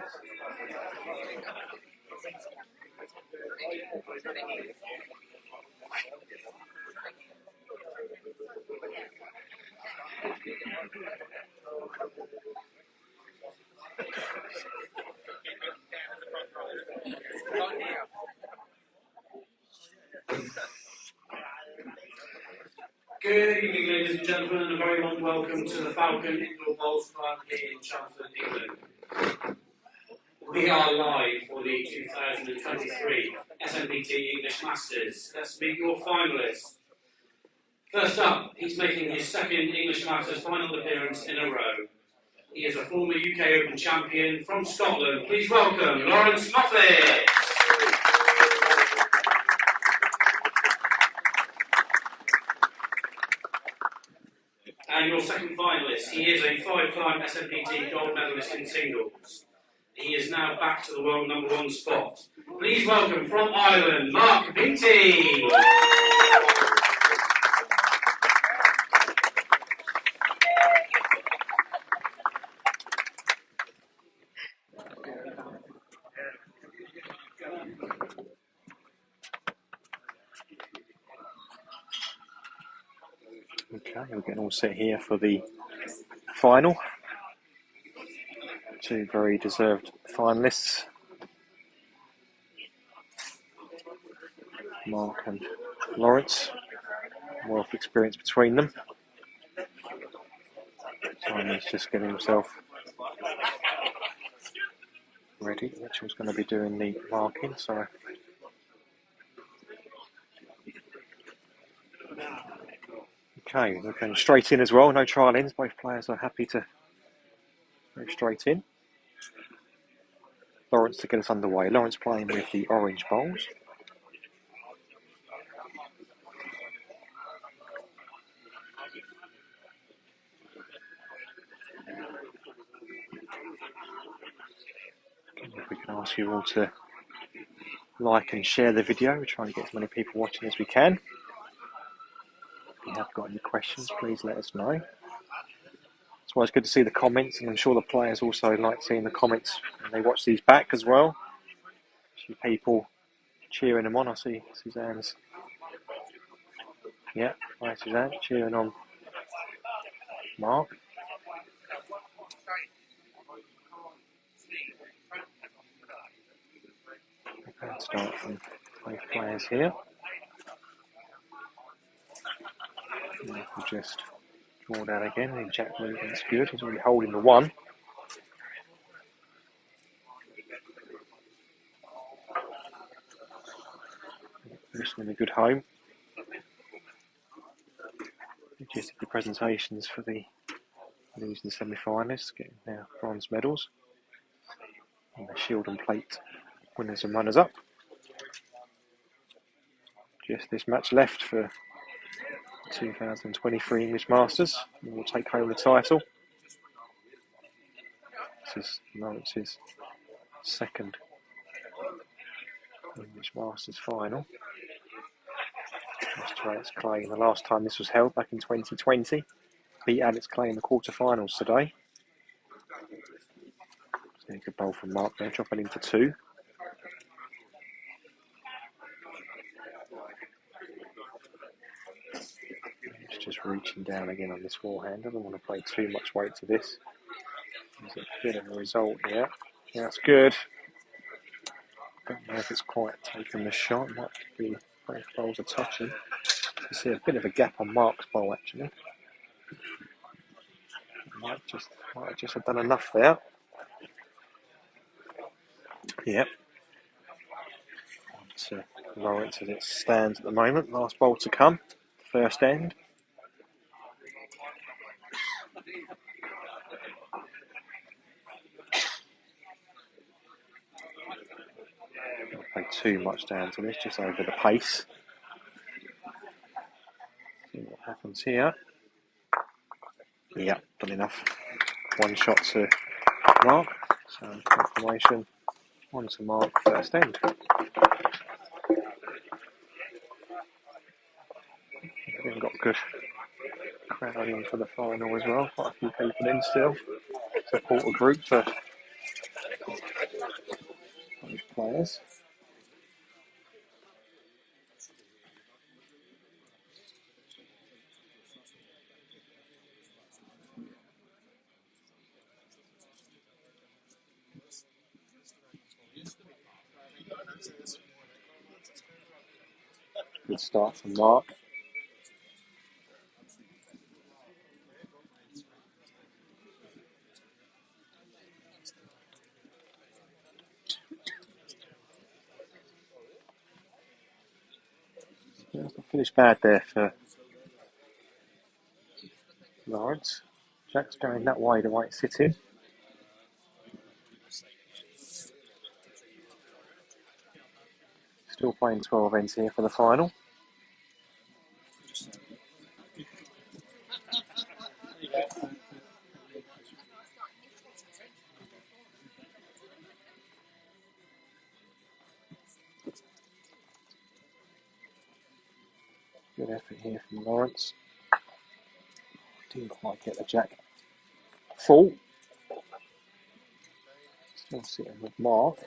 Good evening, ladies and gentlemen, and a very warm welcome to the Falcon Indoor Bowls Club here in Chelmsford, England. We are live for the 2023 SMPT English Masters. Let's meet your finalists. First up, he's making his second English Masters final appearance in a row. He is a former UK Open champion from Scotland. Please welcome Lawrence Moffat. And your second finalist, he is a five-time SMPT gold medalist in singles. He is now back to the world #1 spot. Please welcome from Ireland, Beattie. Okay, we're getting all set here for the final. Two very deserved finalists, Mark and Lawrence. Wealth of experience between them. Simon's just getting himself ready. Mitchell's going to be doing the marking, so okay, we're going straight in as well, no trial ins. Both players are happy to go straight in. Lawrence to get us underway. Lawrence playing with the orange bowls. If we can ask you all to like and share the video, we're trying to get as many people watching as we can. If you have got any questions, please let us know. It's always good to see the comments, and I'm sure the players also like seeing the comments when they watch these back as well. See people cheering them on. I see Suzanne's. Yeah, hi Suzanne, cheering on Mark. Let's start from both players here. We'll just draw that again. The jack movement's good. He's already holding the one. Listening a good home. Just the presentations for the losing semi-finalists, getting their bronze medals. And the shield and plate winners and runners up. Just this match left for 2023 English Masters. And we'll take home the title. This is Lawrence's second English Masters final. Lost to Alex Clay the last time this was held back in 2020. Beat Alex Clay in the quarterfinals today. So a good bowl from Mark there, dropping into 2. It's just reaching down again on this forehand. I don't want to play too much weight to this. There's a bit of a result here. Yeah, that's good. Don't know if it's quite taken the shot. Might be both bowls are touching. You see a bit of a gap on Mark's bowl actually. Might just have done enough there. Yep. On to Lawrence as it stands at the moment. Last bowl to come. First end. Don't play too much down to this, just over the pace. See what happens here. Yep, done enough. One shot to Mark. So confirmation. On to Mark, first end. We've got good crowd in for the final as well. Quite a few people in still. Support a group for pairs. Good start from Mark. Finish bad there for Lawrence. Jack's going that way, the way it's sitting. Still playing 12 ends here for the final. Good effort here from Lawrence. Didn't quite get the Jack full. Still sitting with Mark.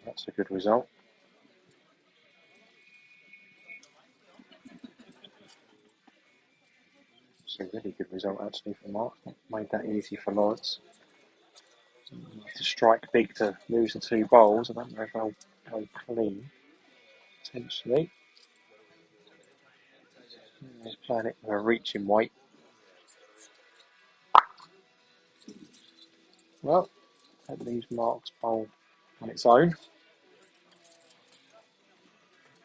That's a good result. It's a really good result actually for Mark. Not made that easy for Lawrence. To strike big to lose the 2 bowls. I don't know if they'll go clean. Potentially. He's playing it with a reaching weight. Well, that leaves Mark's bowl on its own.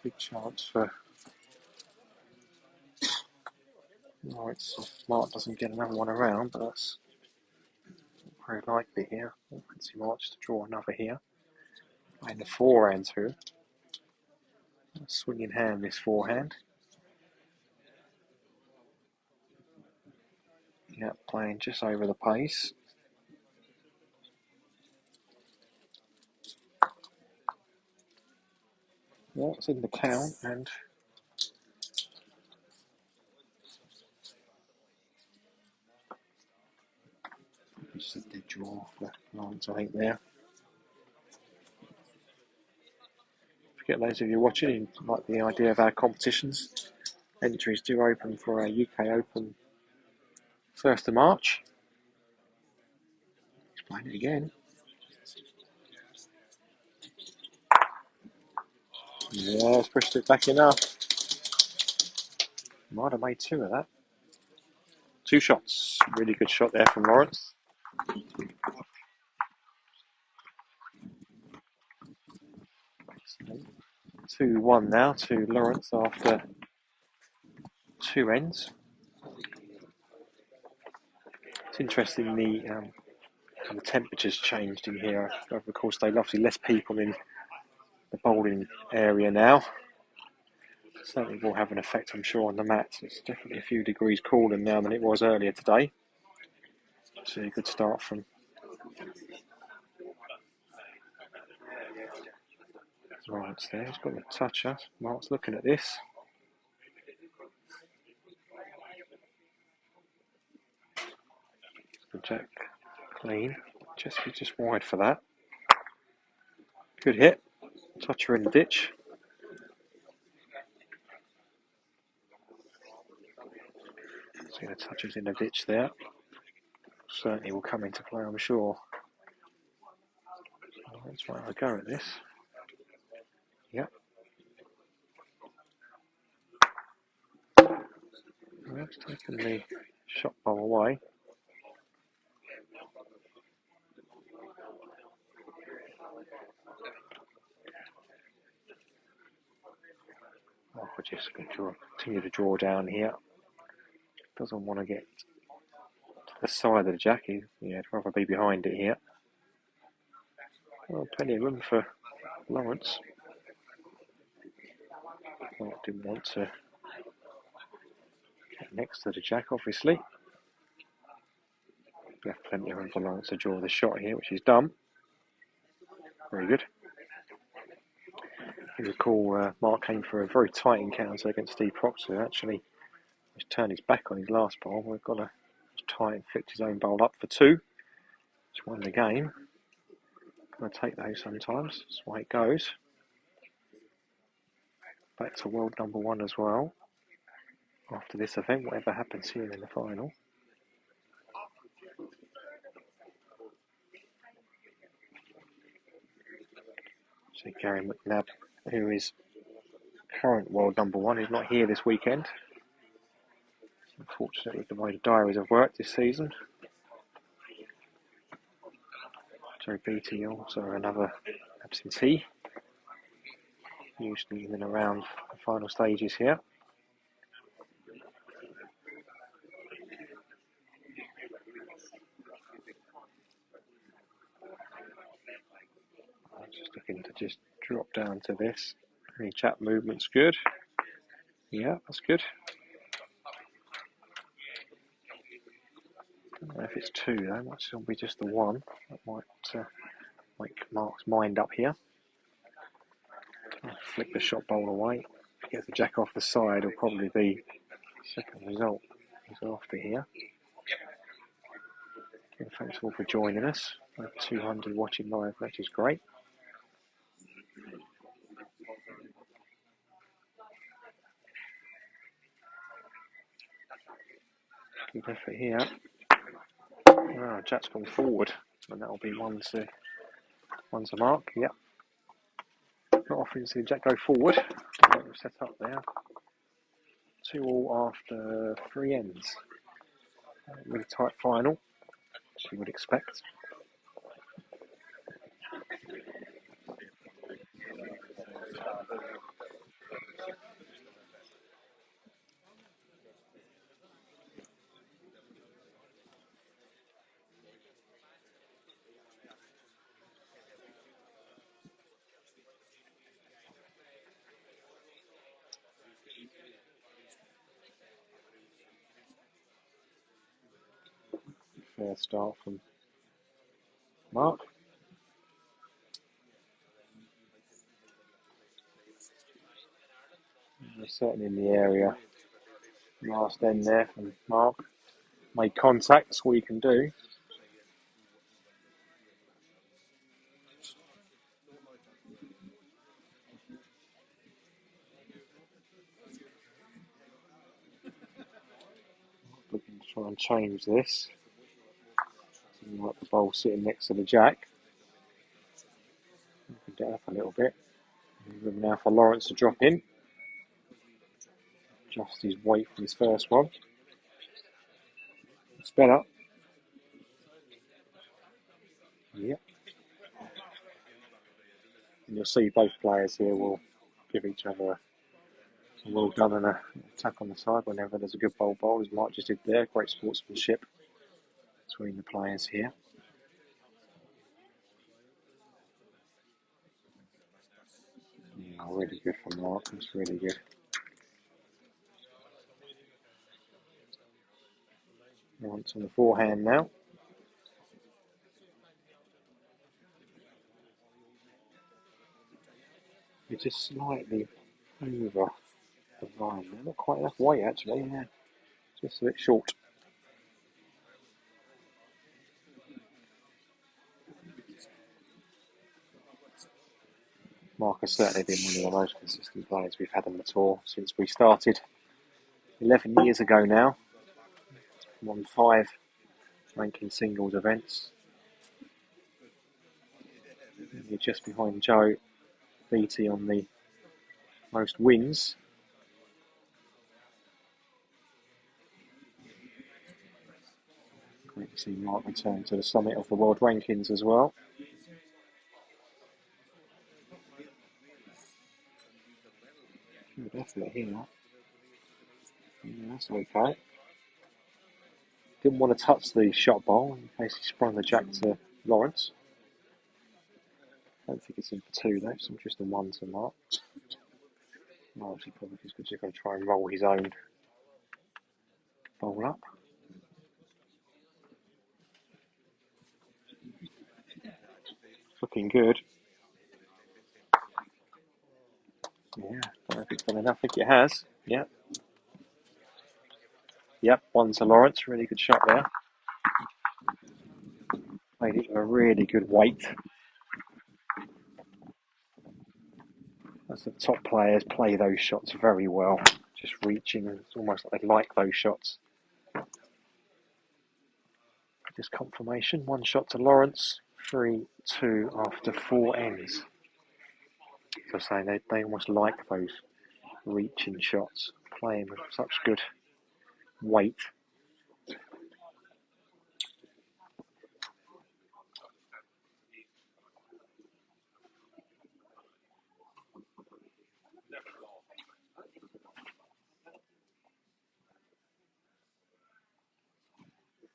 Big chance for Lawrence if Mark doesn't get another one around, but that's not very likely here. I fancy Mark to draw another here. Playing the forehand through. Swinging hand, this forehand. Yeah, playing just over the pace. Well, it's in the count, and just a dead draw for Lawrence, I think, there. Forget those of you watching who like the idea of our competitions. Entries do open for our UK Open 1st of March. He's playing it again. Yeah, it's pushed it back enough. Might have made 2 of that. 2 shots. Really good shot there from Lawrence. 2-1 now to Lawrence after 2 ends. It's interesting the temperatures changed in here. Of course, they've obviously less people in the bowling area now. Certainly will have an effect, I'm sure, on the mats. It's definitely a few degrees cooler now than it was earlier today. So a good start from Lawrence there. He's got the toucher. Mark's looking at this. The Jack clean. Just wide for that. Good hit. Toucher in the ditch. See the toucher's in the ditch there. Certainly will come into play, I'm sure. Let's try a go at this. Yep. That's taken the shot ball away. Moffat just going to continue to draw down here. Doesn't want to get to the side of the Jack. He'd rather be behind it here. Well, plenty of room for Lawrence. Mark didn't want to get next to the Jack, obviously. Left plenty of room for Lawrence to draw the shot here, which he's done. Very good. You recall Mark came for a very tight encounter against Steve Proctor. Actually, he's turned his back on his last bowl. We've got to tie and flicked his own bowl up for 2. Just won the game. Got to take those sometimes. That's why it goes. Back to world number 1 as well. After this event, whatever happens here in the final. So Gary McNabb, who is current world number 1, is not here this weekend. Unfortunately, the way the diaries have worked this season. Joe Beattie also another absentee. Usually in and around the final stages here. I'm just looking to just drop down to this. Any chat movement's good. Yeah, that's good. Don't know if it's 2 though, might still be just the 1. That might make Mark's mind up here. I'll flick the shot bowl away. Get the jack off the side, will probably be the second result he's after here. Again, thanks all for joining us. 200 watching live, which is great. Good effort here. Ah, Jack's gone forward, and that'll be one to Mark. Yep. Not often to see Jack go forward. What we've set up there. 2 all after 3 ends. Really tight final, as you would expect. Fair start from Mark. We're certainly in the area. Last end there from Mark. Made contact, that's all you can do. Looking to try and change this. Like the bowl sitting next to the jack. Opened it up a little bit. Now for Lawrence to drop in. Just his weight for his first one. It's better. Yep. And you'll see both players here will give each other a well done and a tap on the side whenever there's a good bowl, as Mark just did there. Great sportsmanship between the players here. Yeah, really good from Mark. It's really good. Lawrence on the forehand now. You're just slightly over the line there. Not quite enough weight actually, yeah. Just a bit short. Mark has certainly been one of the most consistent players we've had on the tour since we started 11 years ago now. Won 5 ranking singles events. You're just behind Joe Beattie on the most wins. Great to see Mark return to the summit of the world rankings as well. Good effort here. Yeah, that's okay. Didn't want to touch the shot bowl in case he sprung the jack to Lawrence. Don't think it's in for 2 though, so just a 1 to Mark. Lawrence probably just going to try and roll his own bowl up. Looking good. And I think it has. Yep. Yep, one to Lawrence. Really good shot there. Made it with a really good weight. As the top players play those shots very well. Just reaching, it's almost like they like those shots. Just confirmation. One shot to Lawrence. 3-2 after 4 ends. So I'm saying they almost like those reaching shots. Playing with such good weight.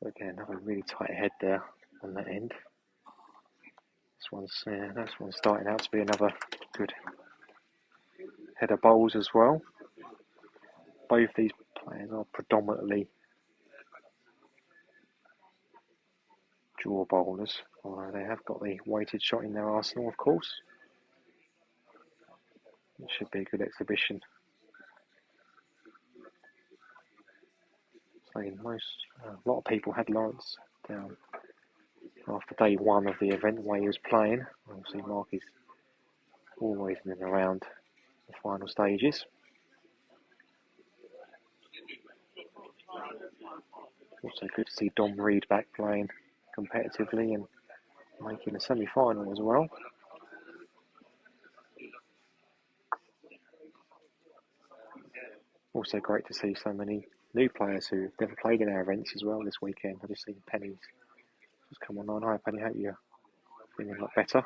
Again, another really tight head there on that end. This one's starting out to be another good head of bowls as well. Both these players are predominantly draw bowlers, although they have got the weighted shot in their arsenal, of course. It should be a good exhibition. So a lot of people had Lawrence down after day one of the event, the way he was playing. Obviously, Mark is always in and around the final stages. Also good to see Dom Reed back playing competitively and making a semi-final as well. Also great to see so many new players who've never played in our events as well this weekend. I've just seen Penny's just come on. Hi Penny, hope you're feeling a lot better.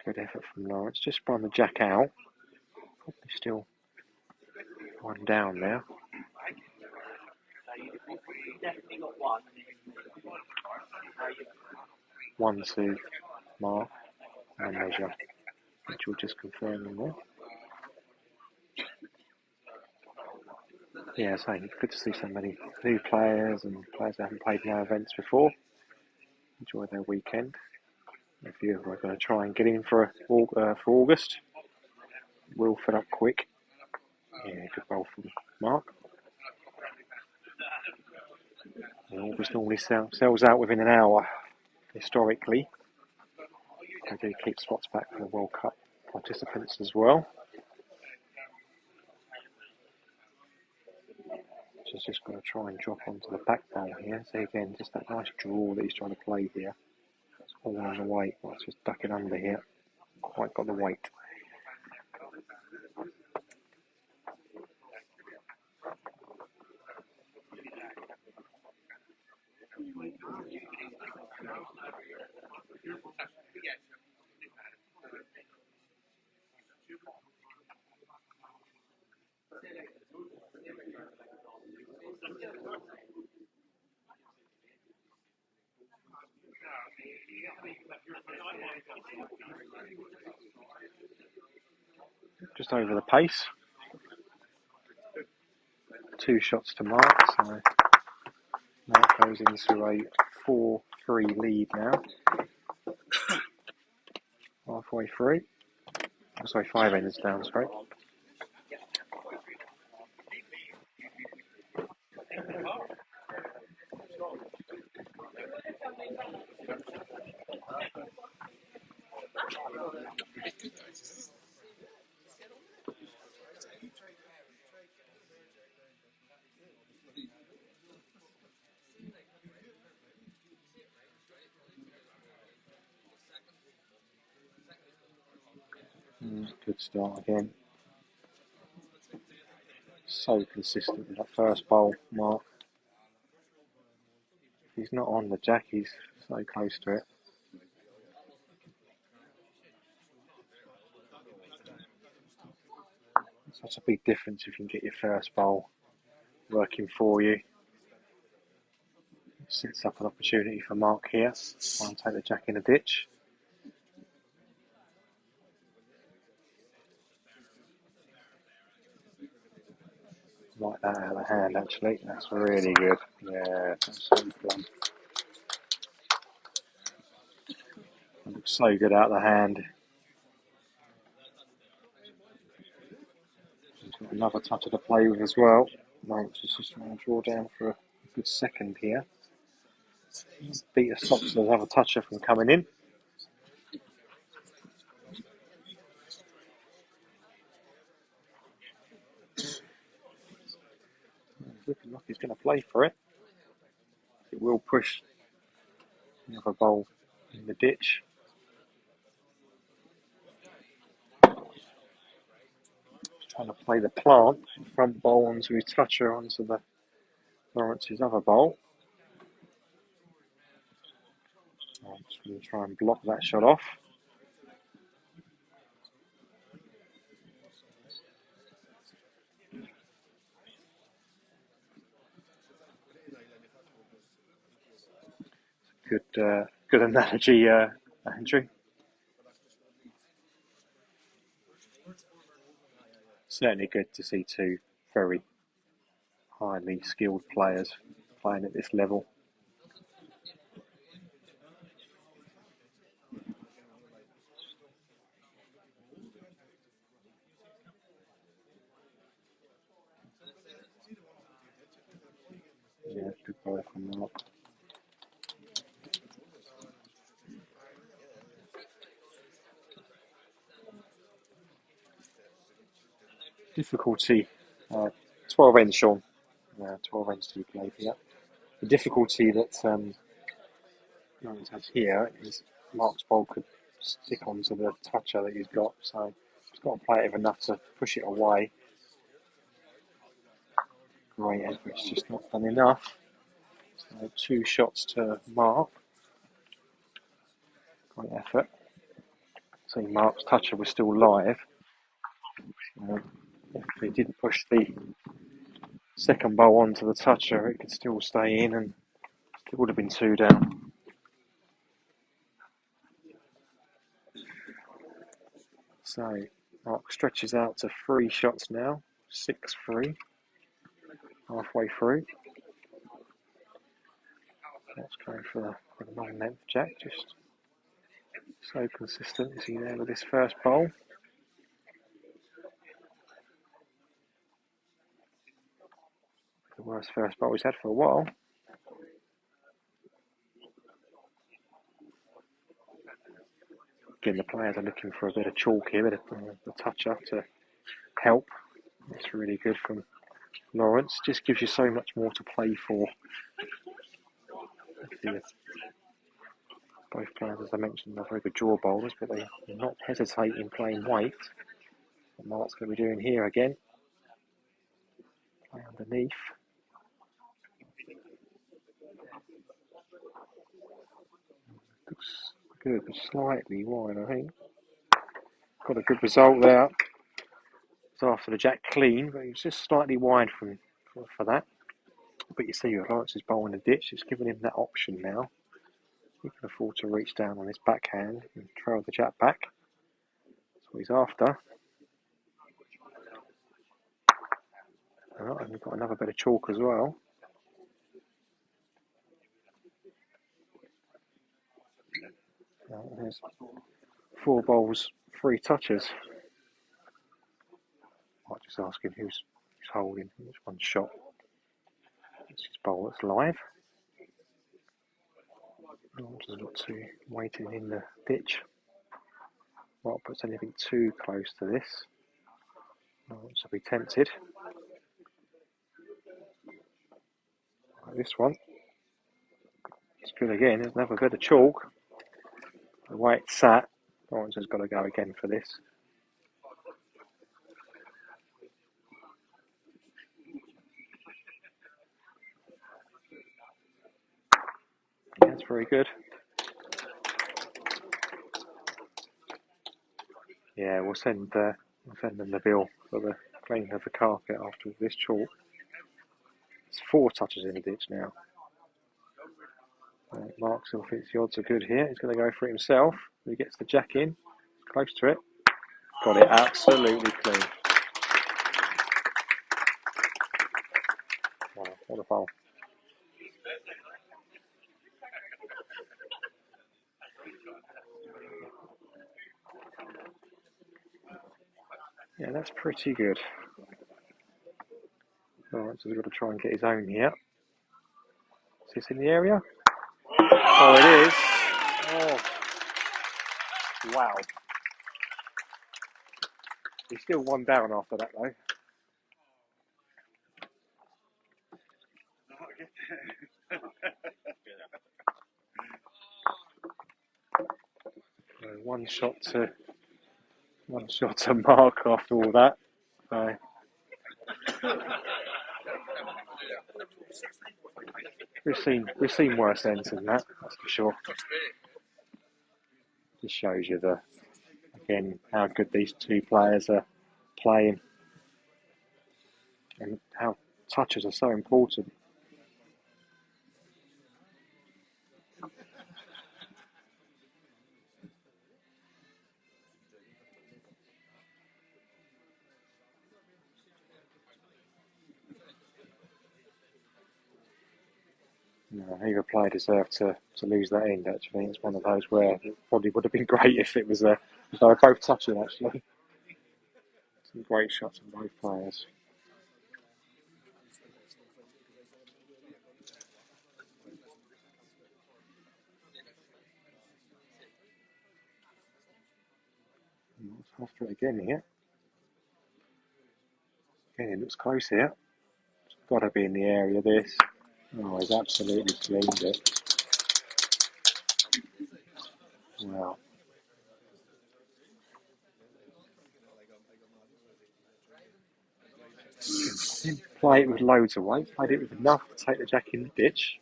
Good effort from Lawrence. Just spun the jack out. Probably still one down there. One to Mark and measure, which we'll just confirm in there. Yeah, so good to see so many new players and players that haven't played in our events before. Enjoy their weekend. A few of them are going to try and get in for August. Will fill up quick. Yeah, good bowl from Mark. And August normally sells out within an hour, historically. They do keep spots back for the World Cup participants as well. Just going to try and drop onto the back bowl here. So again, just that nice draw that he's trying to play here. It's all on the weight. Well, it's just ducking under here. Quite got the weight. Just over the pace. 2 shots to Mark, so Mark goes into a 4-3 lead now. Halfway through. Sorry, 5 ends down straight. Good start again. So consistent with that first bowl, Mark. He's not on the jack, he's so close to it. Such a big difference if you can get your first bowl working for you. Sets up an opportunity for Mark here. Try and take the jack in a ditch. Like that out of the hand, actually. That's really good. Yeah, that's so fun. It looks so good out of the hand. He's got another toucher to play with as well. Lawrence is just trying to draw down for a good second here. Beattie stops the other toucher from coming in. He's looking like he's going to play for it. It will push the other bowl in the ditch. Trying to play the plant, front bowl onto his toucher onto the Lawrence's other bowl. I'm just going to try and block that shot off. Good analogy, Andrew. Certainly good to see two very highly skilled players playing at this level. Yeah, good ball from Mark. Difficulty, 12 ends, Sean. 12 ends to be played here. The difficulty that Lawrence has here is Mark's ball could stick onto the toucher that he's got, so he's got to play it enough to push it away. Great effort, it's just not done enough. So 2 shots to Mark. Great effort. See, Mark's toucher was still live. If he didn't push the second bowl onto the toucher, it could still stay in and it would have been 2 down. So Mark stretches out to 3 shots now, 6-3, halfway through. Let's go for the long length jack, just so consistent is he there with this first bowl. The worst first bowl he's had for a while. Again, the players are looking for a bit of chalk here, a bit of the toucher to help. It's really good from Lawrence. Just gives you so much more to play for. Both players, as I mentioned, are very good draw bowlers, but they do not hesitate in playing weight. And Mark's going to be doing here again. Play underneath. Looks good, but slightly wide, I think. Got a good result there. It's after the jack clean, but he was just slightly wide for that. But you see, Lawrence's bowl in the ditch. It's given him that option now. He can afford to reach down on his backhand and trail the jack back. That's what he's after. And we've got another bit of chalk as well. There's 4 bowls, 3 touches. Might just ask him who's holding, which one's shot. It's his bowl that's live. Just got 2 waiting in the ditch. Not puts anything too close to this. So be tempted. Like this one. It's good again. There's another bit of chalk. The way it's sat, Lawrence has got to go again for this. That's very good. Yeah, we'll send them the bill for the cleaning of the carpet after this chalk. It's 4 touches in the ditch now. Mark still thinks the odds are good here. He's going to go for it himself. He gets the jack in, close to it. Got it absolutely clean. Wow, what a bowl. Yeah, that's pretty good. Alright, so we've got to try and get his own here. Is this in the area? Oh, it is. Oh, wow. He's still one down after that, though. One shot to mark after all that. We've seen worse ends than that, that's for sure. Just shows you again how good these two players are playing and how touches are so important. Either player deserved to lose that end, actually. It's one of those where it probably would have been great if it was if they were both touching, actually. Some great shots from both players. After it again here. Again, it looks close here. It's got to be in the area, this. Oh, he's absolutely cleaned it. Wow. Didn't play it with loads of weight, played it with enough to take the jack in the ditch.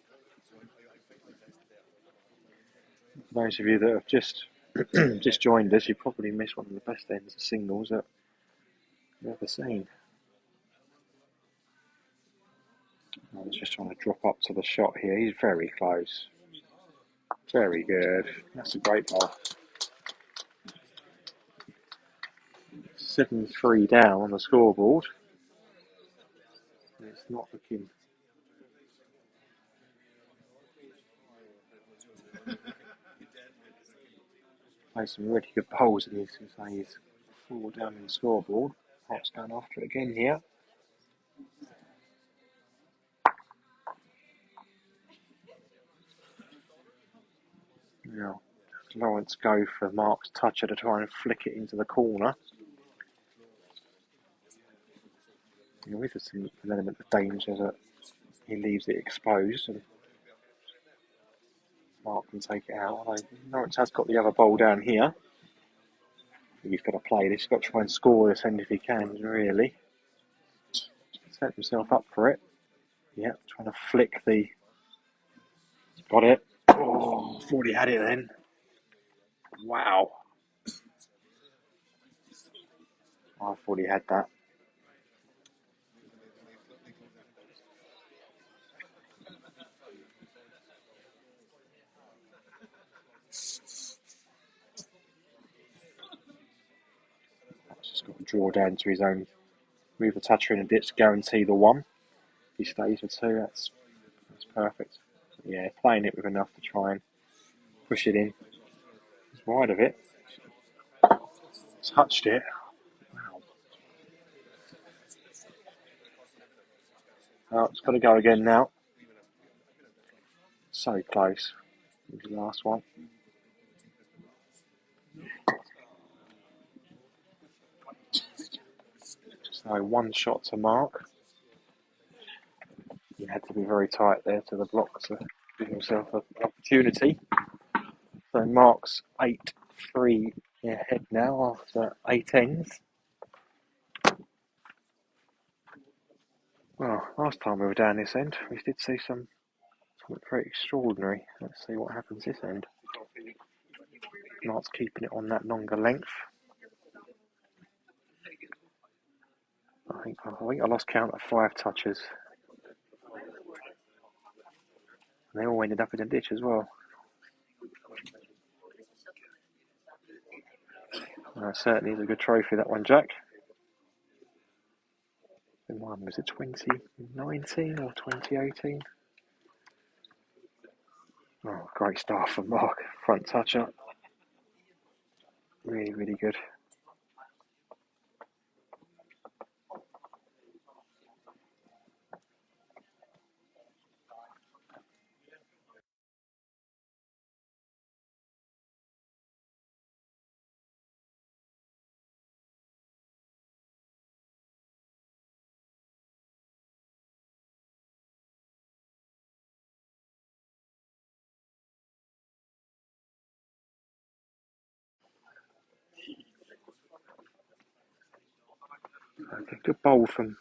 For those of you that have just joined us, you probably missed one of the best ends of singles that you've ever seen. I was just trying to drop up to the shot here. He's very close. Very good. That's a great ball. 7-3 down on the scoreboard. It's not looking. Played some really good bowls in his. He's 4 down in the scoreboard. Hot's going after it again here. Now, Lawrence go for Mark's toucher to try and flick it into the corner. With an element of danger that he leaves it exposed and Mark can take it out. Although Lawrence has got the other bowl down here. He's got to play this. He's got to try and score this end if he can, really. Set himself up for it. Yeah, trying to flick the. Got it. Oh, thought he had it then. Wow. I thought he had that. Just got to draw down to his own. Move the toucher in a ditch, guarantee the one. If he stays for 2, that's perfect. Yeah, playing it with enough to try and push it in. He's wide of it. Touched it. Wow. Oh, it's got to go again now. So close. The last one. So 1 shot to mark. He had to be very tight there to the block to give himself an opportunity. So Mark's 8-3 ahead now after 8 ends. Well, last time we were down this end, we did see something very extraordinary. Let's see what happens this end. Mark's keeping it on that longer length. I think I lost count of 5 touches. And they all ended up in a ditch as well. Certainly is a good trophy, that one, Jack. And one, was it 2019 or 2018? Oh, great start from Mark. Front toucher. Really, really good. Okay, good bowl from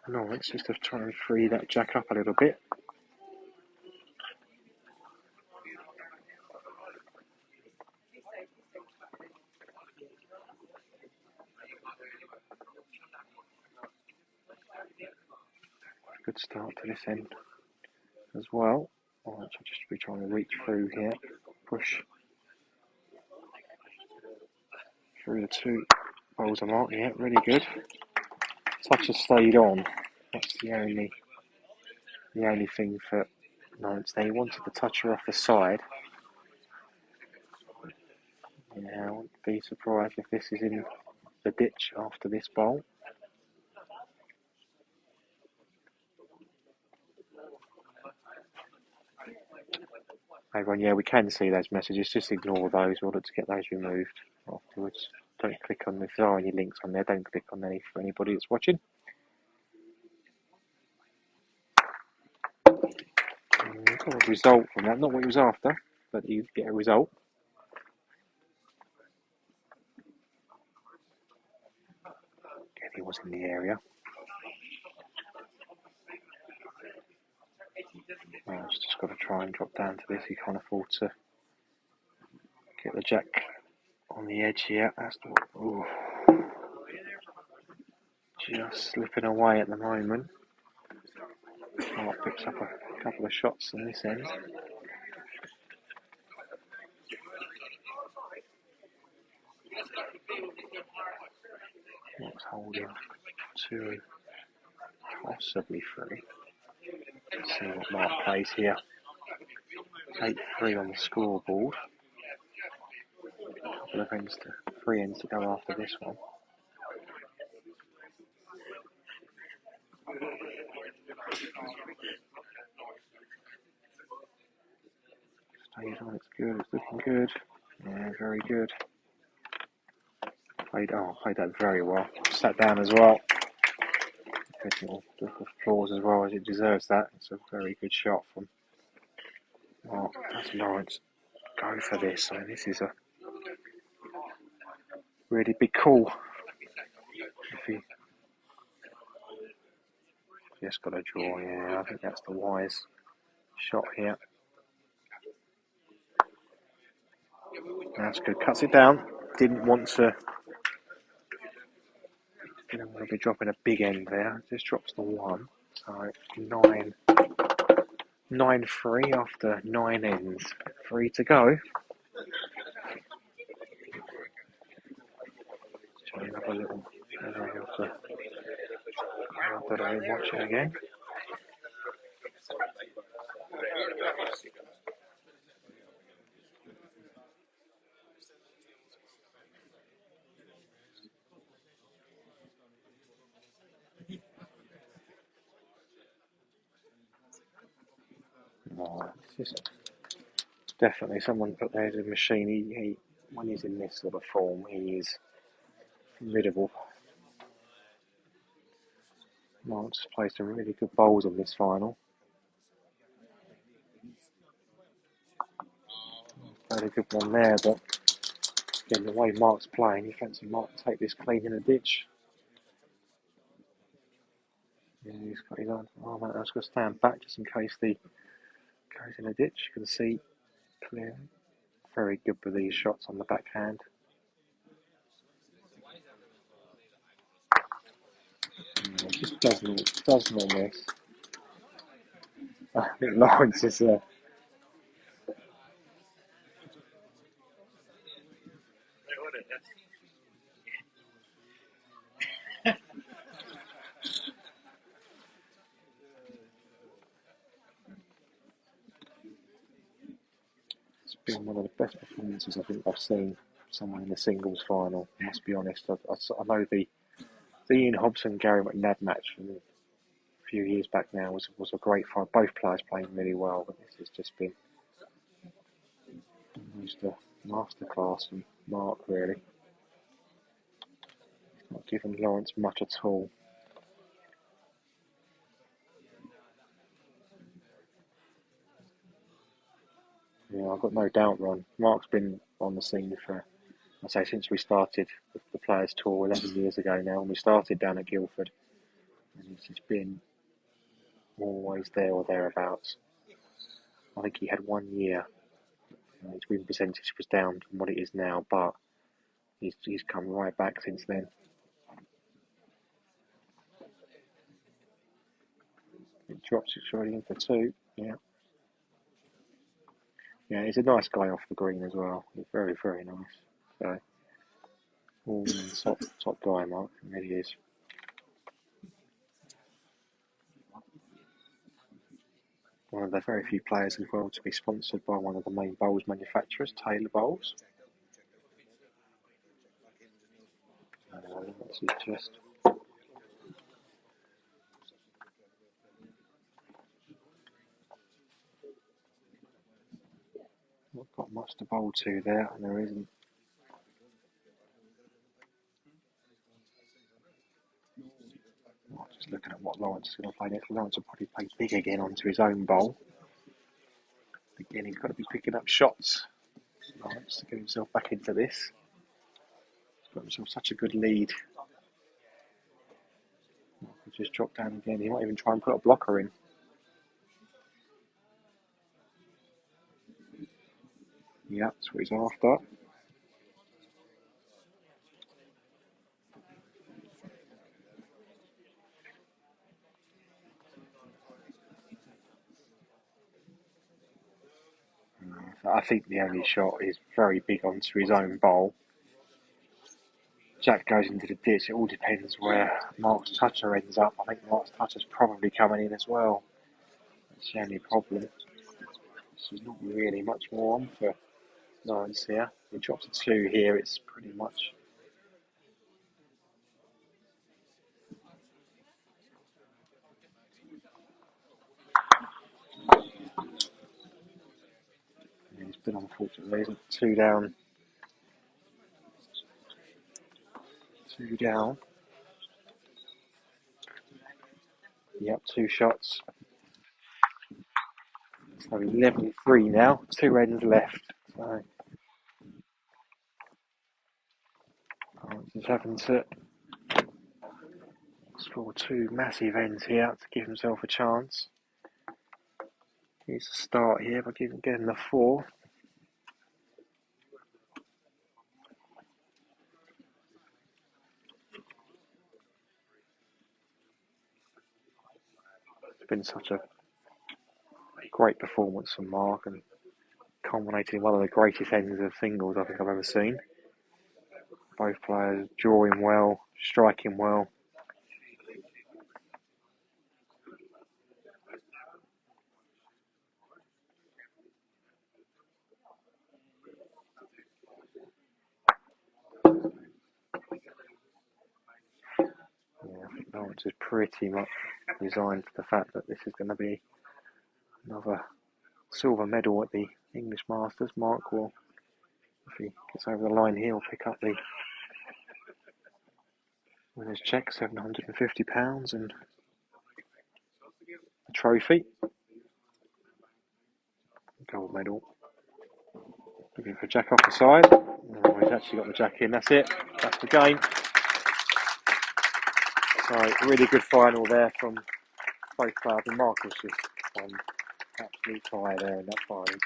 Lawrence, just to try and free that jack up a little bit. Good start to this end as well. Lawrence will just be trying to reach through here, push through the two bowls of mark. Yeah, really good. Touch has stayed on. That's the only thing for Lawrence there. He wanted to touch her off the side. Yeah, I wouldn't be surprised if this is in the ditch after this bowl. Everyone, yeah, we can see those messages. Just ignore those in order to get those removed afterwards. Don't click on, if there are any links on there, don't click on any for anybody that's watching. We got a result from that. Not what he was after, but you get a result. Again, he was in the area. He's just got to try and drop down to this. He can't afford to get the jack on the edge here. That's the, ooh, just slipping away at the moment. Oh, picks up a couple of shots on this end. What's holding? 2, possibly 3. Let's see what Mark plays here. 8-3 on the scoreboard. Couple of ends to 3 ends to go after this one. Stays on, it's good, it's looking good. Yeah, very good. Played that very well. Sat down as well. Good little applause as well, as it deserves that. It's a very good shot from Mark. That's Lawrence. Go for this. I mean, this is a really big call. If he just got a draw, yeah, I think that's the wise shot here. That's good. Cuts it down. Didn't want to be dropping a big end there. Just drops the 1. So 9-3 after 9 ends. 3 to go. Trying up a little area of the that I'm watching again. Oh, it's just definitely someone put there's a machine. He when he's in this sort of form, he is formidable. Lawrence played some really good bowls in this final. Played a good one there, but again, the way Mark's playing, you fancy Mark to take this clean in the ditch. Yeah, he's got his arm. Oh, no, I was going to stand back just in case the goes in the ditch. You can see clearly. Very good with these shots on the backhand. It just doesn't miss. I think Lawrence is it's been one of the best performances I think I've seen someone in the singles final. I must be honest. I know the Ian Hobson Gary McNabb match from a few years back now was a great fight. Both players playing really well, but this has just been almost a masterclass from Mark, really. He's not given Lawrence much at all. Yeah, I've got no doubt, Ron. Mark's been on the scene for, I say, since we started the Players' Tour 11 years ago now, and we started down at Guildford. And he's just been always there or thereabouts. I think he had 1 year, his win percentage was down from what it is now, but he's come right back since then. It drops it straight in for 2, yeah. Yeah, he's a nice guy off the green as well. He's very, very nice. So, all top guy, Mark. He really is. One of the very few players as well to be sponsored by one of the main bowls manufacturers, Taylor Bowls. This is just not got much to bowl to there, and there isn't. Just looking at what Lawrence is going to play next. Lawrence will probably play big again onto his own bowl. Again, he's got to be picking up shots. Lawrence to get himself back into this. He's got himself such a good lead. He just dropped down again. He might even try and put a blocker in. Yeah, that's what he's after. I think the only shot is very big onto his own bowl. Jack goes into the ditch. It all depends where Mark's toucher ends up. I think Mark's toucher's probably coming in as well. That's the only problem. There's not really much more on for Lawrence here. He drops a 2 here. It's pretty much. He's been unfortunate. He's 2 down. 2 down. Yep, 2 shots. So 11-3 now. 2 ends left. So he's having to score 2 massive ends here to give himself a chance. He's a start here by getting the 4. It's been such a great performance from Mark and culminated in one of the greatest ends of singles I think I've ever seen. Both players drawing well, striking well. Yeah, I think Lawrence is pretty much resigned to the fact that this is going to be another silver medal at the English Masters. Mark will, if he gets over the line here, will pick up the winner's cheque, £750 and a trophy. Gold medal. Looking for Jack off the side. Oh, he's actually got the Jack in, that's it. That's the game. So, really good final there from both players. And Mark was just on absolute fire there in that final.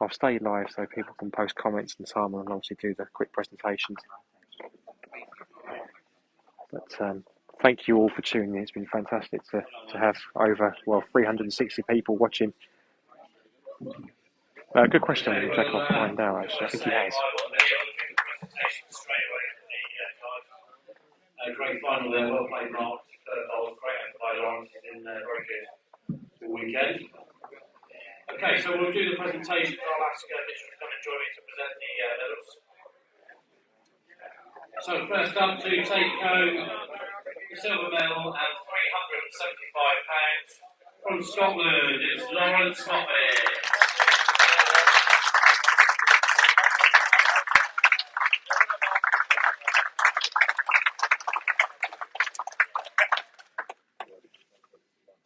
I'll stay live so people can post comments and Simon will obviously do the quick presentations. But thank you all for tuning in. It's been fantastic to have over 360 people watching. Good question. Jack, I'll find out actually. I think he has. Great final there, well played, Mark. That was great effort by Lawrence in very good weekend. Okay, so we'll do the presentation. I'll ask Mitchell to come and join me to present the So first up to take home the silver medal and £375 from Scotland, it's Lawrence Moffat.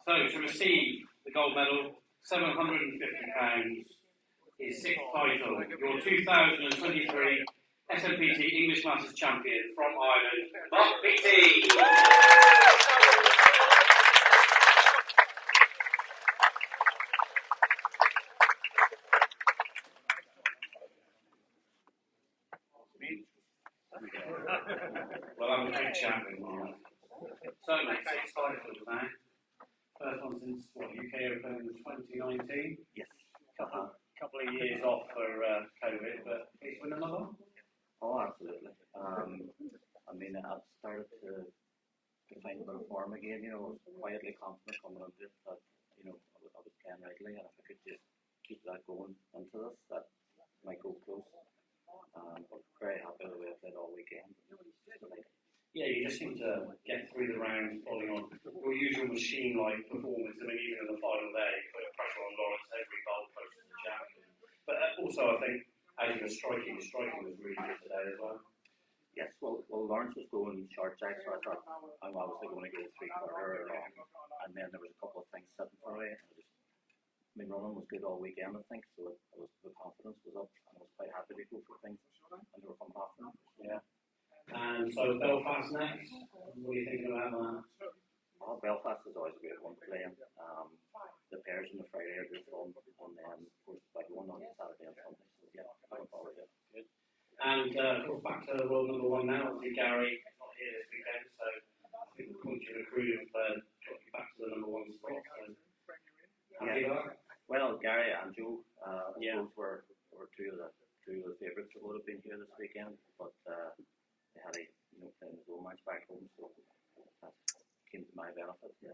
So to receive the gold medal, £750, his sixth title, your 2023 SMPT English Masters champion from Ireland, Beattie. Well, I'm a big champion, Mark. So, mate, six titles now. First one since, UK Open in 2019? Yes. Couple of years off for COVID, but please win another one? Oh, absolutely. I mean, I've started to find a bit of form again, you know, quietly confident coming into it that, you know, I was playing regularly, and if I could just keep that going into this, that might go close. But very happy with the way I played all weekend. Yeah, you just seem to get through the rounds following on your usual machine-like performance. I mean, even in the final day, you put pressure on Lawrence every goal post to the champion. But also, I think, as you were striking, your striking was really good today as well. Yes, well, Lawrence was going short jack, so I thought I'm obviously going to get a three-quarter long, and then there was a couple of things sitting for me. My running was good all weekend, I think, so the confidence was up, and I was quite happy to go for things, and they were coming off them. Yeah. And so Belfast next. What are you thinking about that? Oh, Belfast is always a great one to play in. The pairs on the Friday are good fun, and then of course the big one on Saturday and Sunday. So yeah, looking forward to it. Good. And of course back to world number one now. Obviously Gary not here this weekend, so I think the point of the crew have got you back to the number one spot. So happy with that? Well, Gary and Joe, Yeah. both were two of the favourites that would have been here this weekend, but they had playing the goal match back home, so that came to my benefit. Yeah.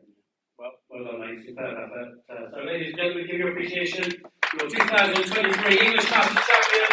Well done, mate. Superb effort. So, ladies and gentlemen, give your appreciation to your 2023 English Masters champion.